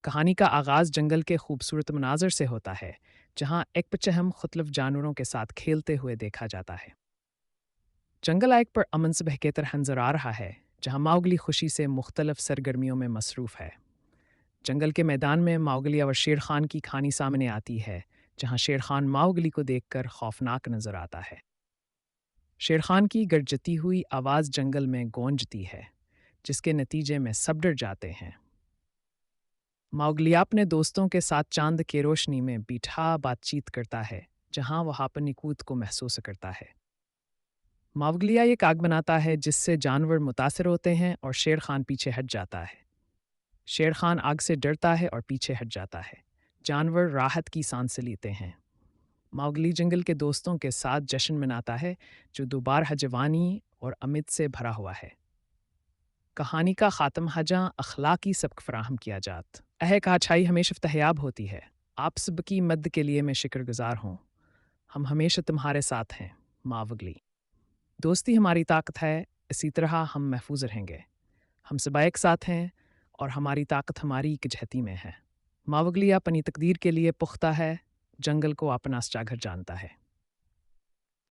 کہانی کا آغاز جنگل کے خوبصورت مناظر سے ہوتا ہے، جہاں ایک پچہم مختلف جانوروں کے ساتھ کھیلتے ہوئے دیکھا جاتا ہے۔ جنگل ایک پر امن سے بہکے طرح نظر آ رہا ہے، جہاں ماؤگلی خوشی سے مختلف سرگرمیوں میں مصروف ہے۔ جنگل کے میدان میں ماؤگلی اور شیر خان کی کہانی سامنے آتی ہے، جہاں شیر خان ماؤگلی کو دیکھ کر خوفناک نظر آتا ہے۔ شیر خان کی گرجتی ہوئی آواز جنگل میں گونجتی ہے، جس کے نتیجے میں سب ڈر جاتے ہیں۔ ماؤگلی اپنے دوستوں کے ساتھ چاند کی روشنی میں بیٹھا بات چیت کرتا ہے، جہاں وہ اپنی قوت کو محسوس کرتا ہے۔ ماؤگلی ایک آگ بناتا ہے جس سے جانور متاثر ہوتے ہیں اور شیر خان پیچھے ہٹ جاتا ہے۔ شیر خان آگ سے ڈرتا ہے اور پیچھے ہٹ جاتا ہے۔ جانور راحت کی سانس لیتے ہیں۔ ماؤگلی جنگل کے دوستوں کے ساتھ جشن مناتا ہے، جو دوبارہ جوانی اور امید سے بھرا ہوا ہے۔ کہانی کا خاتمہ جہاں اخلاقی سبق فراہم کیا جات کہ اچھائی ہمیشہ فتحیاب ہوتی ہے۔ آپ سب کی مدد کے لیے میں شکر گزار ہوں۔ ہم ہمیشہ تمہارے ساتھ ہیں، ماوگلی۔ دوستی ہماری طاقت ہے، اسی طرح ہم محفوظ رہیں گے۔ ہم سب ایک ساتھ ہیں اور ہماری طاقت ہماری یکجہتی میں ہے۔ ماوگلی اپنی تقدیر کے لیے پختہ ہے، جنگل کو اپنا سچا گھر جانتا ہے۔